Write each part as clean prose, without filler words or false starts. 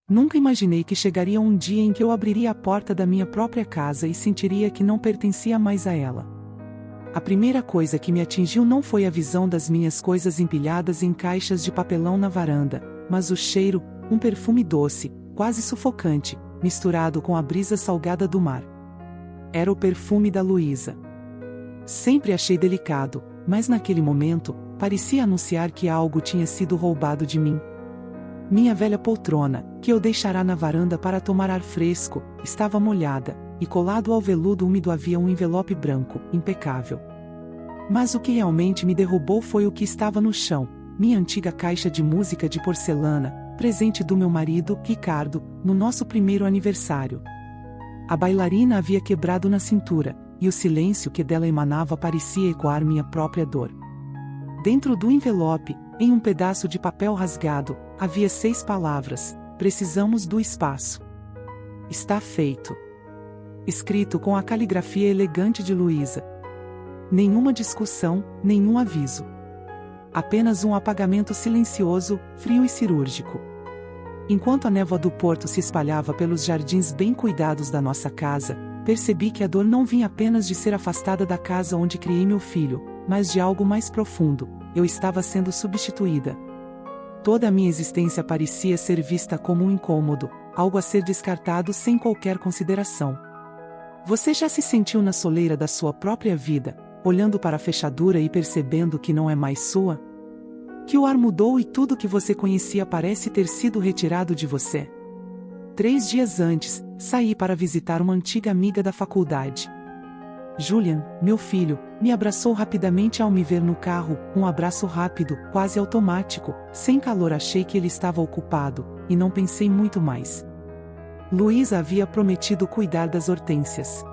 Nunca imaginei que chegaria um dia em que eu abriria a porta da minha própria casa e sentiria que não pertencia mais a ela. A primeira coisa que me atingiu não foi a visão das minhas coisas empilhadas em caixas de papelão na varanda, mas o cheiro, um perfume doce, quase sufocante, misturado com a brisa salgada do mar. Era o perfume da Luísa. Sempre achei delicado, mas naquele momento, parecia anunciar que algo tinha sido roubado de mim. Minha velha poltrona, que eu deixara na varanda para tomar ar fresco, estava molhada, e colado ao veludo úmido havia um envelope branco, impecável. Mas o que realmente me derrubou foi o que estava no chão, minha antiga caixa de música de porcelana, presente do meu marido, Ricardo, no nosso primeiro aniversário. A bailarina havia quebrado na cintura, e o silêncio que dela emanava parecia ecoar minha própria dor. Dentro do envelope, em um pedaço de papel rasgado, havia 6 palavras: precisamos do espaço. Está feito. Escrito com a caligrafia elegante de Luísa. Nenhuma discussão, nenhum aviso. Apenas um apagamento silencioso, frio e cirúrgico. Enquanto a névoa do porto se espalhava pelos jardins bem cuidados da nossa casa, percebi que a dor não vinha apenas de ser afastada da casa onde criei meu filho, mas de algo mais profundo: eu estava sendo substituída. Toda a minha existência parecia ser vista como um incômodo, algo a ser descartado sem qualquer consideração. Você já se sentiu na soleira da sua própria vida, olhando para a fechadura e percebendo que não é mais sua? Que o ar mudou e tudo que você conhecia parece ter sido retirado de você? 3 dias antes, saí para visitar uma antiga amiga da faculdade. Julian, meu filho, me abraçou rapidamente ao me ver no carro, um abraço rápido, quase automático, sem calor. Achei que ele estava ocupado, e não pensei muito mais. Luísa havia prometido cuidar das hortênsias.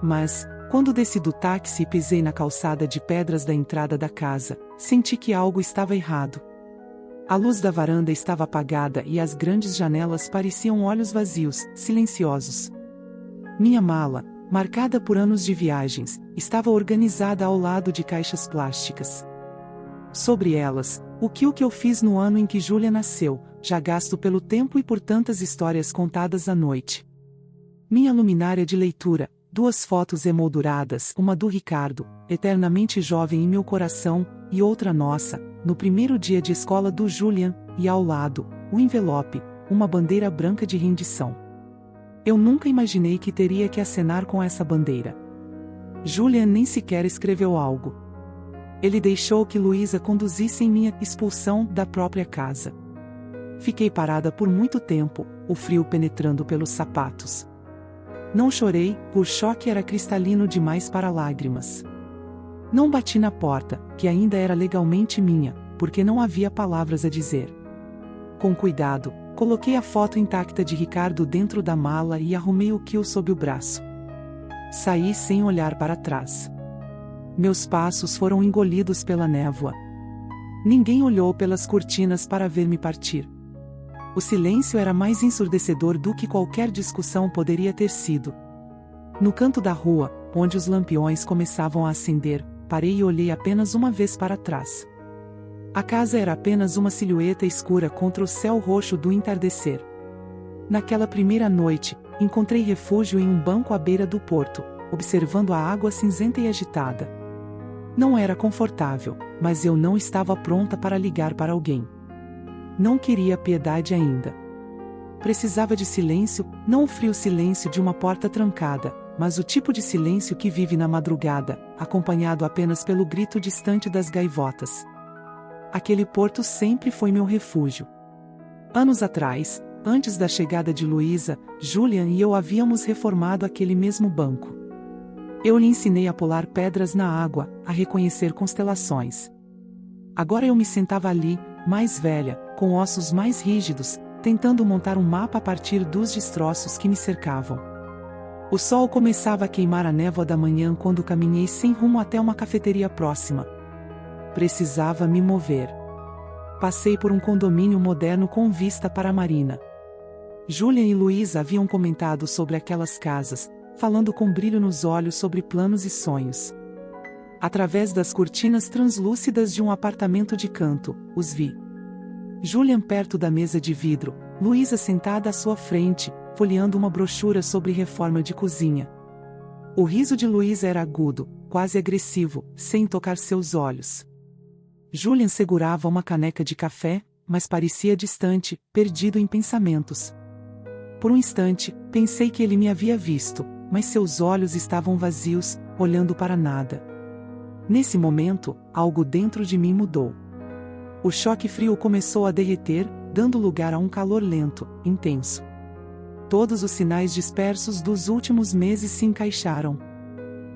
Mas, quando desci do táxi e pisei na calçada de pedras da entrada da casa, senti que algo estava errado. A luz da varanda estava apagada e as grandes janelas pareciam olhos vazios, silenciosos. Minha mala, marcada por anos de viagens, estava organizada ao lado de caixas plásticas. Sobre elas, o que eu fiz no ano em que Júlia nasceu, já gasto pelo tempo e por tantas histórias contadas à noite. Minha luminária de leitura, 2 fotos emolduradas, uma do Ricardo, eternamente jovem em meu coração, e outra nossa, no primeiro dia de escola do Julian, e ao lado, o envelope, uma bandeira branca de rendição. Eu nunca imaginei que teria que acenar com essa bandeira. Julian nem sequer escreveu algo. Ele deixou que Luísa conduzisse em minha expulsão da própria casa. Fiquei parada por muito tempo, o frio penetrando pelos sapatos. Não chorei, o choque era cristalino demais para lágrimas. Não bati na porta, que ainda era legalmente minha, porque não havia palavras a dizer. Com cuidado, coloquei a foto intacta de Ricardo dentro da mala e arrumei o quilo sob o braço. Saí sem olhar para trás. Meus passos foram engolidos pela névoa. Ninguém olhou pelas cortinas para ver-me partir. O silêncio era mais ensurdecedor do que qualquer discussão poderia ter sido. No canto da rua, onde os lampiões começavam a acender, parei e olhei apenas uma vez para trás. A casa era apenas uma silhueta escura contra o céu roxo do entardecer. Naquela primeira noite, encontrei refúgio em um banco à beira do porto, observando a água cinzenta e agitada. Não era confortável, mas eu não estava pronta para ligar para alguém. Não queria piedade ainda. Precisava de silêncio, não o frio silêncio de uma porta trancada, mas o tipo de silêncio que vive na madrugada, acompanhado apenas pelo grito distante das gaivotas. Aquele porto sempre foi meu refúgio. Anos atrás, antes da chegada de Luísa, Julian e eu havíamos reformado aquele mesmo banco. Eu lhe ensinei a pular pedras na água, a reconhecer constelações. Agora eu me sentava ali, mais velha, com ossos mais rígidos, tentando montar um mapa a partir dos destroços que me cercavam. O sol começava a queimar a névoa da manhã quando caminhei sem rumo até uma cafeteria próxima. Precisava me mover. Passei por um condomínio moderno com vista para a marina. Julian e Luísa haviam comentado sobre aquelas casas, falando com brilho nos olhos sobre planos e sonhos. Através das cortinas translúcidas de um apartamento de canto, os vi. Julian perto da mesa de vidro, Luísa sentada à sua frente, folheando uma brochura sobre reforma de cozinha. O riso de Luísa era agudo, quase agressivo, sem tocar seus olhos. Julian segurava uma caneca de café, mas parecia distante, perdido em pensamentos. Por um instante, pensei que ele me havia visto, mas seus olhos estavam vazios, olhando para nada. Nesse momento, algo dentro de mim mudou. O choque frio começou a derreter, dando lugar a um calor lento, intenso. Todos os sinais dispersos dos últimos meses se encaixaram.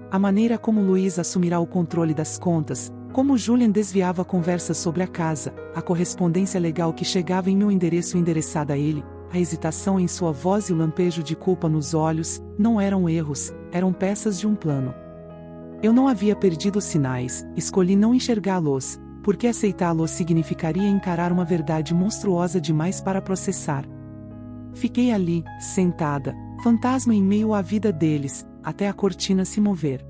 A maneira como Luísa assumirá o controle das contas, como Julian desviava conversas sobre a casa, a correspondência legal que chegava em meu endereço endereçada a ele, a hesitação em sua voz e o lampejo de culpa nos olhos, não eram erros, eram peças de um plano. Eu não havia perdido os sinais, escolhi não enxergá-los, porque aceitá-los significaria encarar uma verdade monstruosa demais para processar. Fiquei ali, sentada, fantasma em meio à vida deles, até a cortina se mover.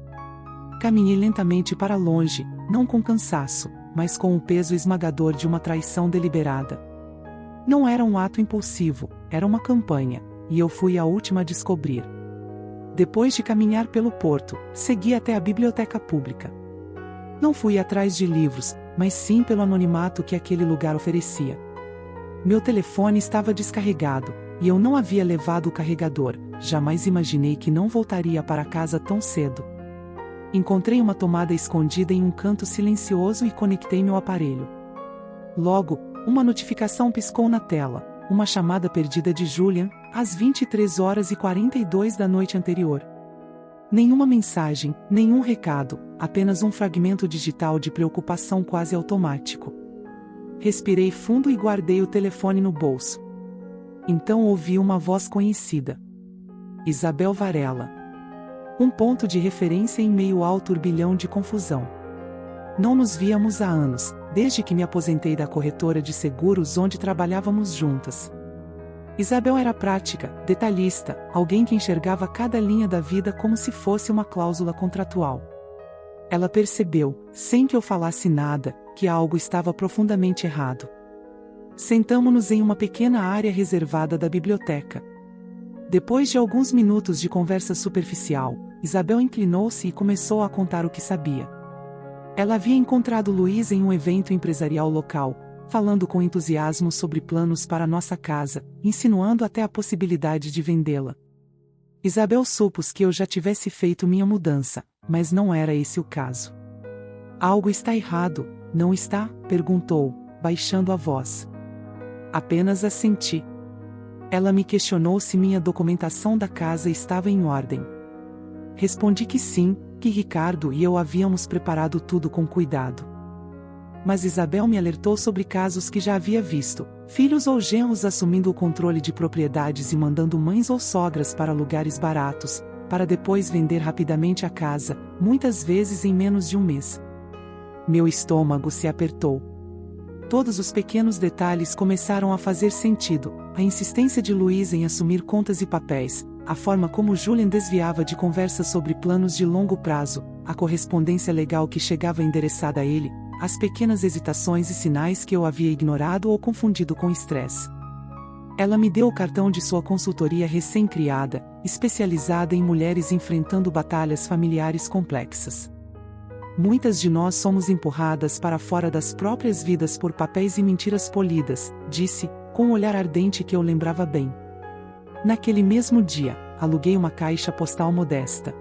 Caminhei lentamente para longe, não com cansaço, mas com o peso esmagador de uma traição deliberada. Não era um ato impulsivo, era uma campanha, e eu fui a última a descobrir. Depois de caminhar pelo porto, segui até a biblioteca pública. Não fui atrás de livros, mas sim pelo anonimato que aquele lugar oferecia. Meu telefone estava descarregado, e eu não havia levado o carregador, jamais imaginei que não voltaria para casa tão cedo. Encontrei uma tomada escondida em um canto silencioso e conectei meu aparelho. Logo, uma notificação piscou na tela, uma chamada perdida de Julian, às 23h42 da noite anterior. Nenhuma mensagem, nenhum recado, apenas um fragmento digital de preocupação quase automático. Respirei fundo e guardei o telefone no bolso. Então ouvi uma voz conhecida. Isabel Varela. Um ponto de referência em meio ao turbilhão de confusão. Não nos víamos há anos, desde que me aposentei da corretora de seguros onde trabalhávamos juntas. Isabel era prática, detalhista, alguém que enxergava cada linha da vida como se fosse uma cláusula contratual. Ela percebeu, sem que eu falasse nada, que algo estava profundamente errado. Sentamo-nos em uma pequena área reservada da biblioteca. Depois de alguns minutos de conversa superficial, Isabel inclinou-se e começou a contar o que sabia. Ela havia encontrado Luísa em um evento empresarial local, falando com entusiasmo sobre planos para nossa casa, insinuando até a possibilidade de vendê-la. Isabel supôs que eu já tivesse feito minha mudança, mas não era esse o caso. Algo está errado, não está? Perguntou, baixando a voz. Apenas assenti. Ela me questionou se minha documentação da casa estava em ordem. Respondi que sim, que Ricardo e eu havíamos preparado tudo com cuidado. Mas Isabel me alertou sobre casos que já havia visto, filhos ou genros assumindo o controle de propriedades e mandando mães ou sogras para lugares baratos, para depois vender rapidamente a casa, muitas vezes em menos de um mês. Meu estômago se apertou. Todos os pequenos detalhes começaram a fazer sentido, a insistência de Luísa em assumir contas e papéis, a forma como Julian desviava de conversas sobre planos de longo prazo, a correspondência legal que chegava endereçada a ele, as pequenas hesitações e sinais que eu havia ignorado ou confundido com estresse. Ela me deu o cartão de sua consultoria recém-criada, especializada em mulheres enfrentando batalhas familiares complexas. Muitas de nós somos empurradas para fora das próprias vidas por papéis e mentiras polidas, disse, com um olhar ardente que eu lembrava bem. Naquele mesmo dia, aluguei uma caixa postal modesta.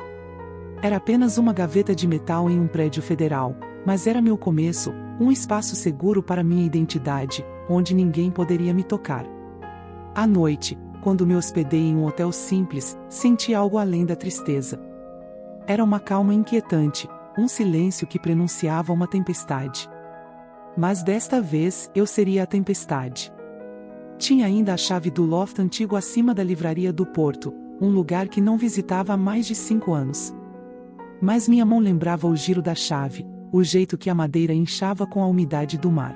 Era apenas uma gaveta de metal em um prédio federal, mas era meu começo, um espaço seguro para minha identidade, onde ninguém poderia me tocar. À noite, quando me hospedei em um hotel simples, senti algo além da tristeza. Era uma calma inquietante, um silêncio que prenunciava uma tempestade. Mas desta vez, eu seria a tempestade. Tinha ainda a chave do loft antigo acima da livraria do Porto, um lugar que não visitava há mais de 5 anos. Mas minha mão lembrava o giro da chave, o jeito que a madeira inchava com a umidade do mar.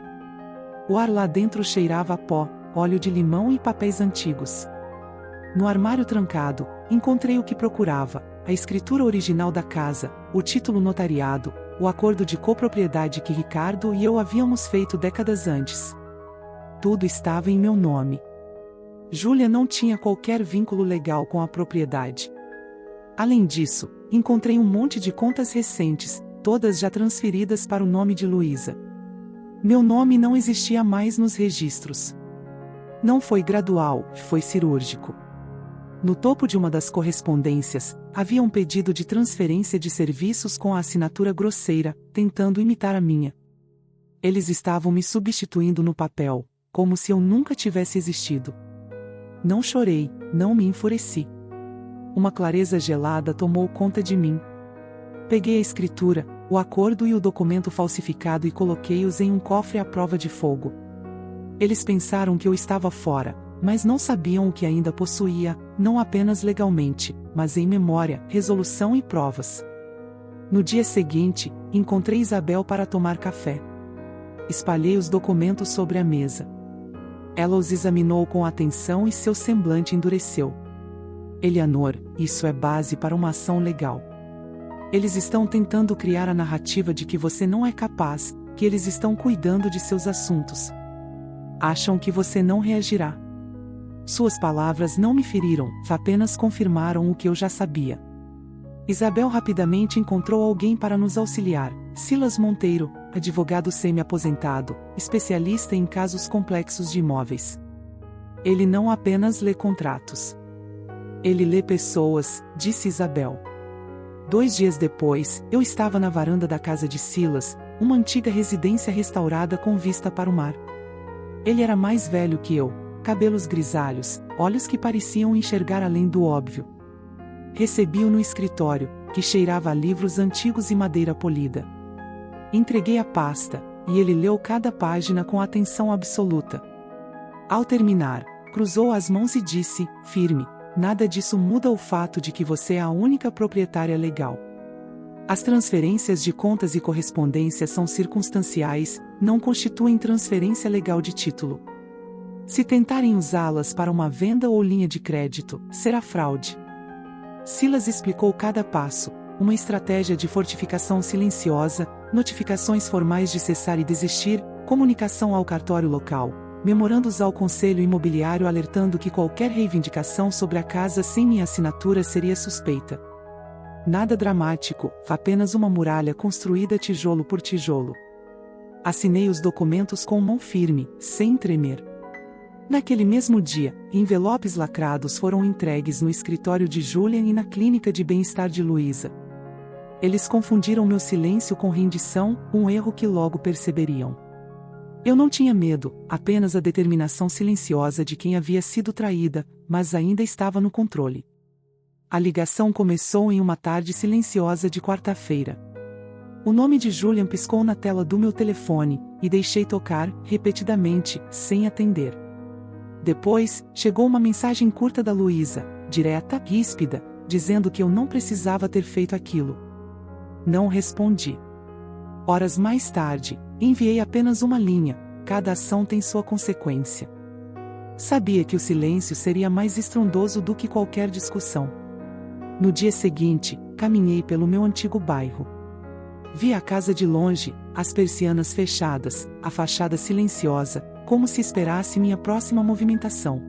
O ar lá dentro cheirava a pó, óleo de limão e papéis antigos. No armário trancado, encontrei o que procurava, a escritura original da casa, o título notariado, o acordo de copropriedade que Ricardo e eu havíamos feito décadas antes. Tudo estava em meu nome. Julia não tinha qualquer vínculo legal com a propriedade. Além disso, encontrei um monte de contas recentes, todas já transferidas para o nome de Luísa. Meu nome não existia mais nos registros. Não foi gradual, foi cirúrgico. No topo de uma das correspondências, havia um pedido de transferência de serviços com a assinatura grosseira, tentando imitar a minha. Eles estavam me substituindo no papel, como se eu nunca tivesse existido. Não chorei, não me enfureci. Uma clareza gelada tomou conta de mim. Peguei a escritura, o acordo e o documento falsificado e coloquei-os em um cofre à prova de fogo. Eles pensaram que eu estava fora, mas não sabiam o que ainda possuía, não apenas legalmente, mas em memória, resolução e provas. No dia seguinte, encontrei Isabel para tomar café. Espalhei os documentos sobre a mesa. Ela os examinou com atenção e seu semblante endureceu. Eleanor, isso é base para uma ação legal. Eles estão tentando criar a narrativa de que você não é capaz, que eles estão cuidando de seus assuntos. Acham que você não reagirá. Suas palavras não me feriram, apenas confirmaram o que eu já sabia. Isabel rapidamente encontrou alguém para nos auxiliar, Silas Monteiro, advogado semi-aposentado, especialista em casos complexos de imóveis. Ele não apenas lê contratos. Ele lê pessoas, disse Isabel. 2 dias depois, eu estava na varanda da casa de Silas, uma antiga residência restaurada com vista para o mar. Ele era mais velho que eu, cabelos grisalhos, olhos que pareciam enxergar além do óbvio. Recebi-o no escritório, que cheirava a livros antigos e madeira polida. Entreguei a pasta, e ele leu cada página com atenção absoluta. Ao terminar, cruzou as mãos e disse, firme, nada disso muda o fato de que você é a única proprietária legal. As transferências de contas e correspondência são circunstanciais, não constituem transferência legal de título. Se tentarem usá-las para uma venda ou linha de crédito, será fraude. Silas explicou cada passo, uma estratégia de fortificação silenciosa, notificações formais de cessar e desistir, comunicação ao cartório local, memorandos ao conselho imobiliário alertando que qualquer reivindicação sobre a casa sem minha assinatura seria suspeita. Nada dramático, apenas uma muralha construída tijolo por tijolo. Assinei os documentos com mão firme, sem tremer. Naquele mesmo dia, envelopes lacrados foram entregues no escritório de Julian e na clínica de bem-estar de Luísa. Eles confundiram meu silêncio com rendição, um erro que logo perceberiam. Eu não tinha medo, apenas a determinação silenciosa de quem havia sido traída, mas ainda estava no controle. A ligação começou em uma tarde silenciosa de quarta-feira. O nome de Julian piscou na tela do meu telefone, e deixei tocar, repetidamente, sem atender. Depois, chegou uma mensagem curta da Luísa, direta, ríspida, dizendo que eu não precisava ter feito aquilo. Não respondi. Horas mais tarde, enviei apenas uma linha, cada ação tem sua consequência. Sabia que o silêncio seria mais estrondoso do que qualquer discussão. No dia seguinte, caminhei pelo meu antigo bairro. Vi a casa de longe, as persianas fechadas, a fachada silenciosa, como se esperasse minha próxima movimentação.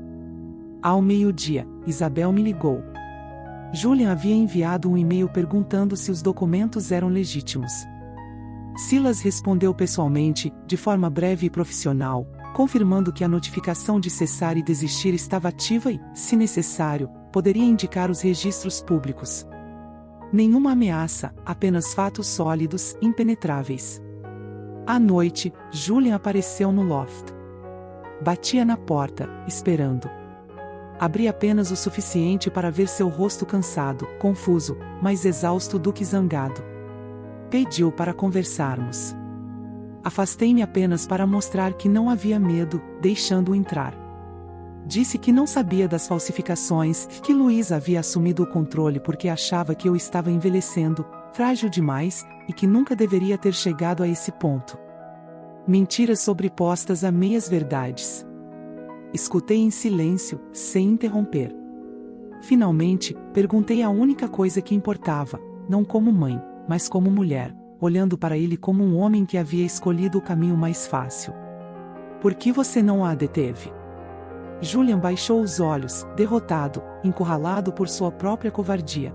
Ao meio-dia, Isabel me ligou. Julian havia enviado um e-mail perguntando se os documentos eram legítimos. Silas respondeu pessoalmente, de forma breve e profissional, confirmando que a notificação de cessar e desistir estava ativa e, se necessário, poderia indicar os registros públicos. Nenhuma ameaça, apenas fatos sólidos, impenetráveis. À noite, Julian apareceu no loft. Batia na porta, esperando. Abri apenas o suficiente para ver seu rosto cansado, confuso, mais exausto do que zangado. Pediu para conversarmos. Afastei-me apenas para mostrar que não havia medo, deixando-o entrar. Disse que não sabia das falsificações, que Luísa havia assumido o controle porque achava que eu estava envelhecendo, frágil demais, e que nunca deveria ter chegado a esse ponto. Mentiras sobrepostas a meias-verdades. Escutei em silêncio, sem interromper. Finalmente, perguntei a única coisa que importava, não como mãe, mas como mulher, olhando para ele como um homem que havia escolhido o caminho mais fácil. Por que você não a deteve? Julian baixou os olhos, derrotado, encurralado por sua própria covardia.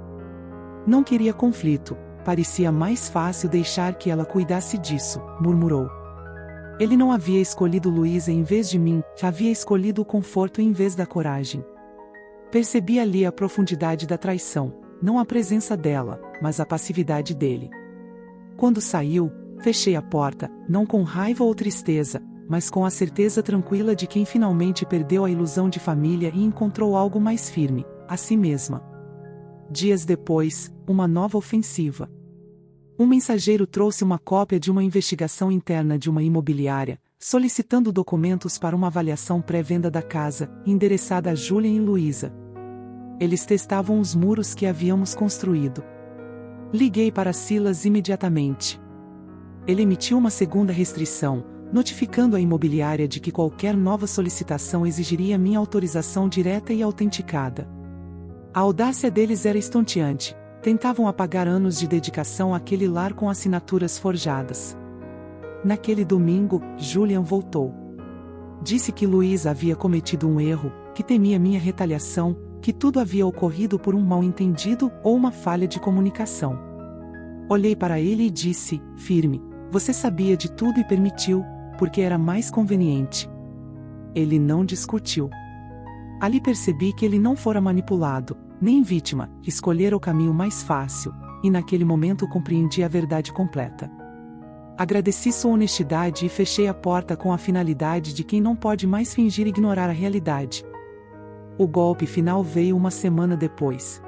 Não queria conflito, parecia mais fácil deixar que ela cuidasse disso, murmurou. Ele não havia escolhido Luísa em vez de mim, havia escolhido o conforto em vez da coragem. Percebi ali a profundidade da traição, não a presença dela, mas a passividade dele. Quando saiu, fechei a porta, não com raiva ou tristeza, mas com a certeza tranquila de quem finalmente perdeu a ilusão de família e encontrou algo mais firme, a si mesma. Dias depois, uma nova ofensiva. Um mensageiro trouxe uma cópia de uma investigação interna de uma imobiliária, solicitando documentos para uma avaliação pré-venda da casa, endereçada a Julian e Luísa. Eles testavam os muros que havíamos construído. Liguei para Silas imediatamente. Ele emitiu uma segunda restrição, notificando a imobiliária de que qualquer nova solicitação exigiria minha autorização direta e autenticada. A audácia deles era estonteante. Tentavam apagar anos de dedicação àquele lar com assinaturas forjadas. Naquele domingo, Julian voltou. Disse que Luísa havia cometido um erro, que temia minha retaliação, que tudo havia ocorrido por um mal-entendido ou uma falha de comunicação. Olhei para ele e disse, firme, você sabia de tudo e permitiu, porque era mais conveniente. Ele não discutiu. Ali percebi que ele não fora manipulado, nem vítima, escolhera o caminho mais fácil, e naquele momento compreendi a verdade completa. Agradeci sua honestidade e fechei a porta com a finalidade de quem não pode mais fingir ignorar a realidade. O golpe final veio uma semana depois.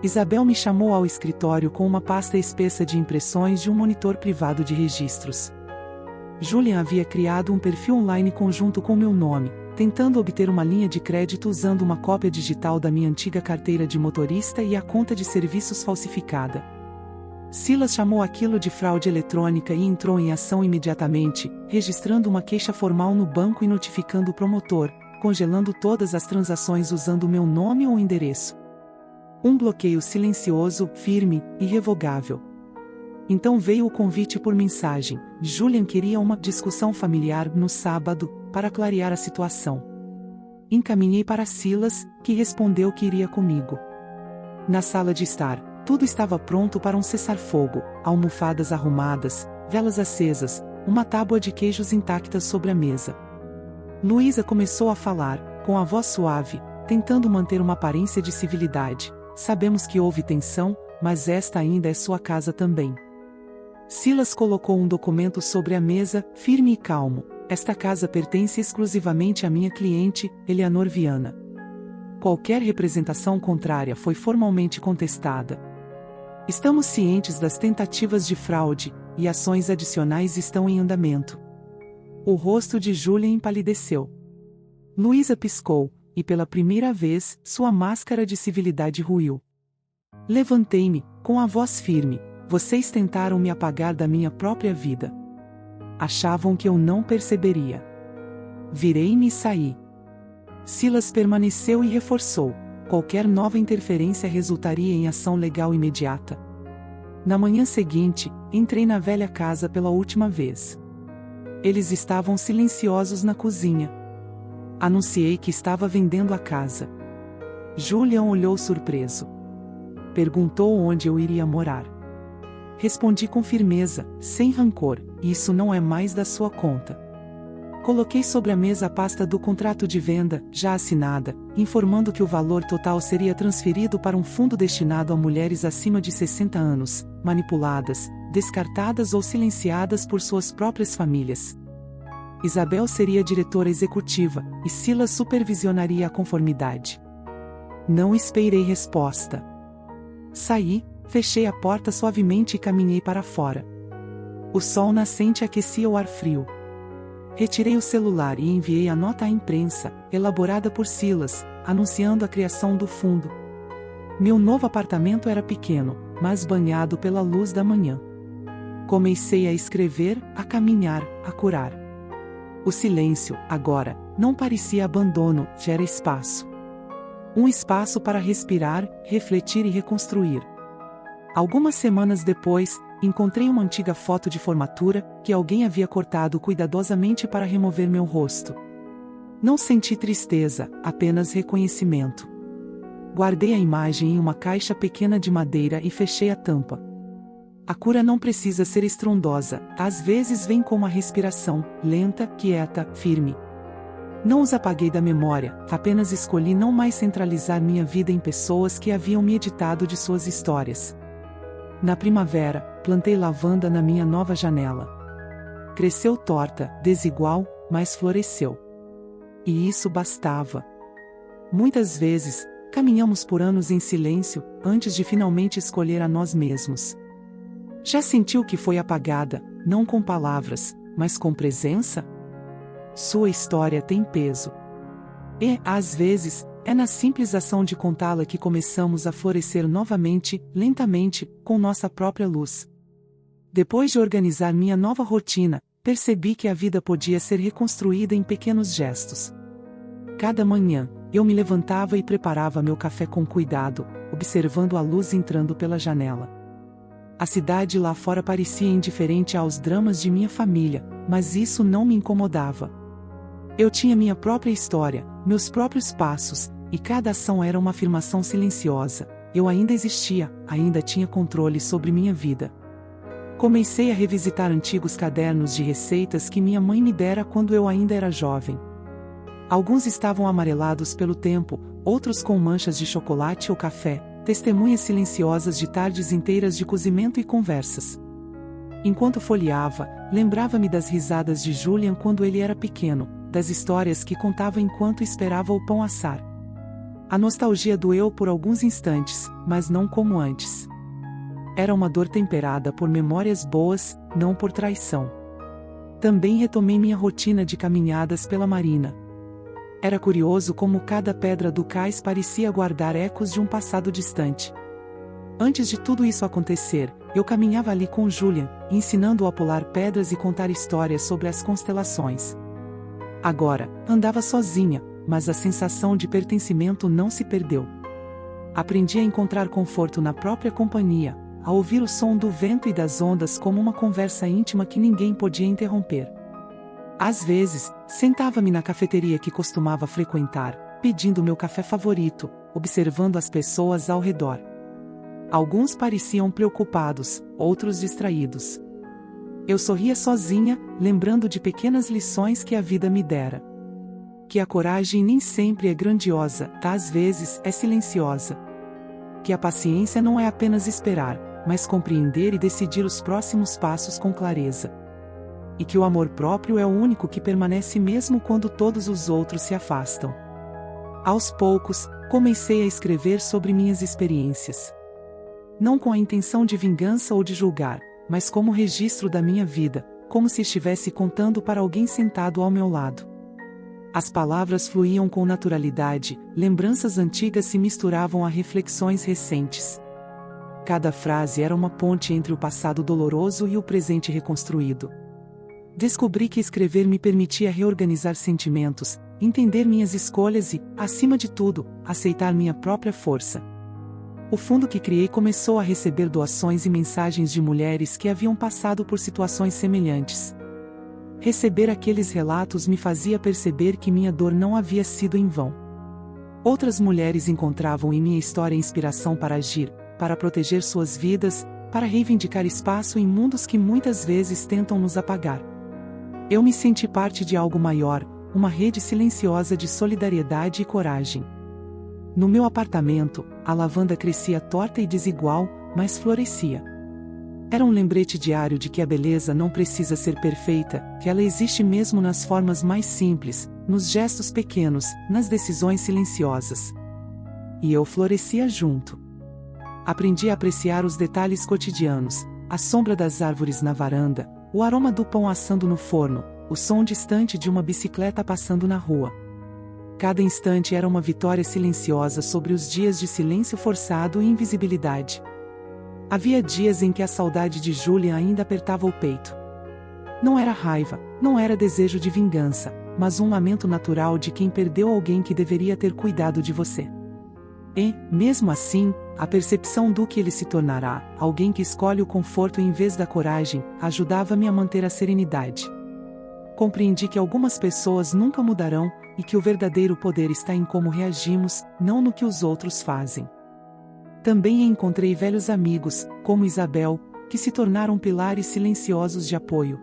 Isabel me chamou ao escritório com uma pasta espessa de impressões de um monitor privado de registros. Julian havia criado um perfil online conjunto com meu nome, tentando obter uma linha de crédito usando uma cópia digital da minha antiga carteira de motorista e a conta de serviços falsificada. Silas chamou aquilo de fraude eletrônica e entrou em ação imediatamente, registrando uma queixa formal no banco e notificando o promotor, congelando todas as transações usando meu nome ou endereço. Um bloqueio silencioso, firme, irrevogável. Então veio o convite por mensagem. Julian queria uma discussão familiar no sábado, para clarear a situação. Encaminhei para Silas, que respondeu que iria comigo. Na sala de estar, tudo estava pronto para um cessar-fogo, almofadas arrumadas, velas acesas, uma tábua de queijos intactas sobre a mesa. Luísa começou a falar, com a voz suave, tentando manter uma aparência de civilidade. Sabemos que houve tensão, mas esta ainda é sua casa também. Silas colocou um documento sobre a mesa, firme e calmo. Esta casa pertence exclusivamente à minha cliente, Eleanor Viana. Qualquer representação contrária foi formalmente contestada. Estamos cientes das tentativas de fraude, e ações adicionais estão em andamento. O rosto de Julian empalideceu. Luísa piscou, e pela primeira vez, sua máscara de civilidade ruiu. Levantei-me, com a voz firme. Vocês tentaram me apagar da minha própria vida. Achavam que eu não perceberia. Virei-me e saí. Silas permaneceu e reforçou. Qualquer nova interferência resultaria em ação legal imediata. Na manhã seguinte, entrei na velha casa pela última vez. Eles estavam silenciosos na cozinha. Anunciei que estava vendendo a casa. Julian olhou surpreso. Perguntou onde eu iria morar. Respondi com firmeza, sem rancor, isso não é mais da sua conta. Coloquei sobre a mesa a pasta do contrato de venda, já assinada, informando que o valor total seria transferido para um fundo destinado a mulheres acima de 60 anos, manipuladas, descartadas ou silenciadas por suas próprias famílias. Isabel seria diretora executiva, e Silas supervisionaria a conformidade. Não esperei resposta. Saí, fechei a porta suavemente e caminhei para fora. O sol nascente aquecia o ar frio. Retirei o celular e enviei a nota à imprensa, elaborada por Silas, anunciando a criação do fundo. Meu novo apartamento era pequeno, mas banhado pela luz da manhã. Comecei a escrever, a caminhar, a curar. O silêncio, agora, não parecia abandono, era espaço. Um espaço para respirar, refletir e reconstruir. Algumas semanas depois, encontrei uma antiga foto de formatura, que alguém havia cortado cuidadosamente para remover meu rosto. Não senti tristeza, apenas reconhecimento. Guardei a imagem em uma caixa pequena de madeira e fechei a tampa. A cura não precisa ser estrondosa, às vezes vem com uma respiração, lenta, quieta, firme. Não os apaguei da memória, apenas escolhi não mais centralizar minha vida em pessoas que haviam me editado de suas histórias. Na primavera, plantei lavanda na minha nova janela. Cresceu torta, desigual, mas floresceu. E isso bastava. Muitas vezes, caminhamos por anos em silêncio, antes de finalmente escolher a nós mesmos. Já sentiu que foi apagada, não com palavras, mas com presença? Sua história tem peso. E, às vezes, é na simples ação de contá-la que começamos a florescer novamente, lentamente, com nossa própria luz. Depois de organizar minha nova rotina, percebi que a vida podia ser reconstruída em pequenos gestos. Cada manhã, eu me levantava e preparava meu café com cuidado, observando a luz entrando pela janela. A cidade lá fora parecia indiferente aos dramas de minha família, mas isso não me incomodava. Eu tinha minha própria história, meus próprios passos, e cada ação era uma afirmação silenciosa. Eu ainda existia, ainda tinha controle sobre minha vida. Comecei a revisitar antigos cadernos de receitas que minha mãe me dera quando eu ainda era jovem. Alguns estavam amarelados pelo tempo, outros com manchas de chocolate ou café, testemunhas silenciosas de tardes inteiras de cozimento e conversas. Enquanto folheava, lembrava-me das risadas de Julian quando ele era pequeno, das histórias que contava enquanto esperava o pão assar. A nostalgia doeu por alguns instantes, mas não como antes. Era uma dor temperada por memórias boas, não por traição. Também retomei minha rotina de caminhadas pela marina. Era curioso como cada pedra do cais parecia guardar ecos de um passado distante. Antes de tudo isso acontecer, eu caminhava ali com Julian, ensinando-o a pular pedras e contar histórias sobre as constelações. Agora, andava sozinha, mas a sensação de pertencimento não se perdeu. Aprendi a encontrar conforto na própria companhia, a ouvir o som do vento e das ondas como uma conversa íntima que ninguém podia interromper. Às vezes, sentava-me na cafeteria que costumava frequentar, pedindo meu café favorito, observando as pessoas ao redor. Alguns pareciam preocupados, outros distraídos. Eu sorria sozinha, lembrando de pequenas lições que a vida me dera. Que a coragem nem sempre é grandiosa, às vezes é silenciosa. Que a paciência não é apenas esperar, mas compreender e decidir os próximos passos com clareza. E que o amor próprio é o único que permanece mesmo quando todos os outros se afastam. Aos poucos, comecei a escrever sobre minhas experiências. Não com a intenção de vingança ou de julgar, mas como registro da minha vida, como se estivesse contando para alguém sentado ao meu lado. As palavras fluíam com naturalidade, lembranças antigas se misturavam a reflexões recentes. Cada frase era uma ponte entre o passado doloroso e o presente reconstruído. Descobri que escrever me permitia reorganizar sentimentos, entender minhas escolhas e, acima de tudo, aceitar minha própria força. O fundo que criei começou a receber doações e mensagens de mulheres que haviam passado por situações semelhantes. Receber aqueles relatos me fazia perceber que minha dor não havia sido em vão. Outras mulheres encontravam em minha história inspiração para agir, para proteger suas vidas, para reivindicar espaço em mundos que muitas vezes tentam nos apagar. Eu me senti parte de algo maior, uma rede silenciosa de solidariedade e coragem. No meu apartamento, a lavanda crescia torta e desigual, mas florescia. Era um lembrete diário de que a beleza não precisa ser perfeita, que ela existe mesmo nas formas mais simples, nos gestos pequenos, nas decisões silenciosas. E eu florescia junto. Aprendi a apreciar os detalhes cotidianos, a sombra das árvores na varanda, o aroma do pão assando no forno, o som distante de uma bicicleta passando na rua. Cada instante era uma vitória silenciosa sobre os dias de silêncio forçado e invisibilidade. Havia dias em que a saudade de Julian ainda apertava o peito. Não era raiva, não era desejo de vingança, mas um lamento natural de quem perdeu alguém que deveria ter cuidado de você. E, mesmo assim, a percepção do que ele se tornará, alguém que escolhe o conforto em vez da coragem, ajudava-me a manter a serenidade. Compreendi que algumas pessoas nunca mudarão, e que o verdadeiro poder está em como reagimos, não no que os outros fazem. Também encontrei velhos amigos, como Isabel, que se tornaram pilares silenciosos de apoio.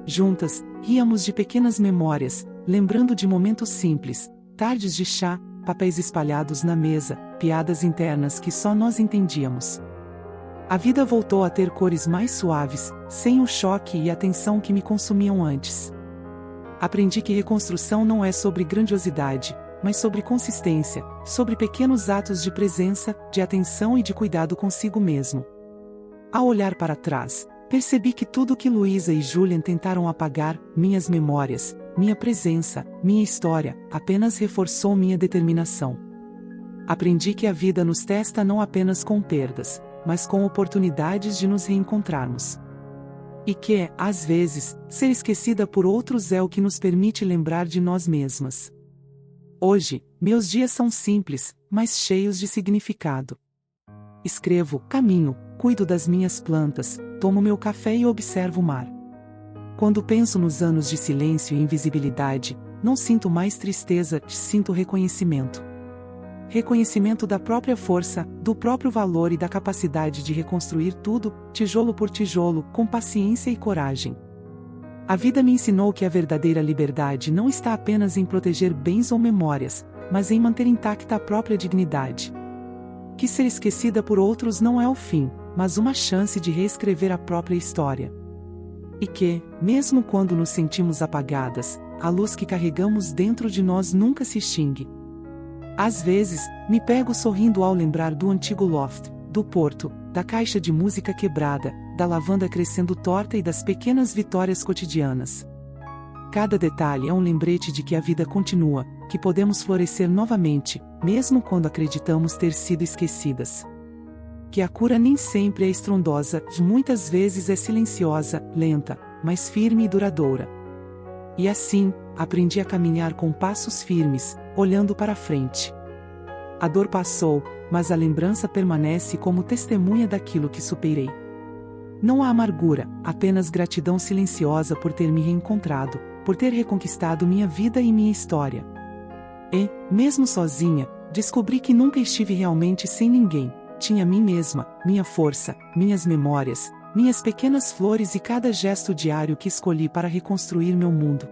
Juntas, ríamos de pequenas memórias, lembrando de momentos simples, tardes de chá, papéis espalhados na mesa, piadas internas que só nós entendíamos. A vida voltou a ter cores mais suaves, sem o choque e a tensão que me consumiam antes. Aprendi que reconstrução não é sobre grandiosidade, mas sobre consistência, sobre pequenos atos de presença, de atenção e de cuidado consigo mesmo. Ao olhar para trás, percebi que tudo que Luísa e Julian tentaram apagar, minhas memórias, minha presença, minha história, apenas reforçou minha determinação. Aprendi que a vida nos testa não apenas com perdas, mas com oportunidades de nos reencontrarmos. E que, às vezes, ser esquecida por outros é o que nos permite lembrar de nós mesmas. Hoje, meus dias são simples, mas cheios de significado. Escrevo, caminho, cuido das minhas plantas, tomo meu café e observo o mar. Quando penso nos anos de silêncio e invisibilidade, não sinto mais tristeza, sinto reconhecimento. Reconhecimento da própria força, do próprio valor e da capacidade de reconstruir tudo, tijolo por tijolo, com paciência e coragem. A vida me ensinou que a verdadeira liberdade não está apenas em proteger bens ou memórias, mas em manter intacta a própria dignidade. Que ser esquecida por outros não é o fim, mas uma chance de reescrever a própria história. E que, mesmo quando nos sentimos apagadas, a luz que carregamos dentro de nós nunca se extingue. Às vezes, me pego sorrindo ao lembrar do antigo loft, do porto, da caixa de música quebrada, da lavanda crescendo torta e das pequenas vitórias cotidianas. Cada detalhe é um lembrete de que a vida continua, que podemos florescer novamente, mesmo quando acreditamos ter sido esquecidas. Que a cura nem sempre é estrondosa, muitas vezes é silenciosa, lenta, mas firme e duradoura. E assim, aprendi a caminhar com passos firmes, olhando para frente. A dor passou, mas a lembrança permanece como testemunha daquilo que superei. Não há amargura, apenas gratidão silenciosa por ter me reencontrado, por ter reconquistado minha vida e minha história. E, mesmo sozinha, descobri que nunca estive realmente sem ninguém. Tinha mim mesma, minha força, minhas memórias, minhas pequenas flores e cada gesto diário que escolhi para reconstruir meu mundo.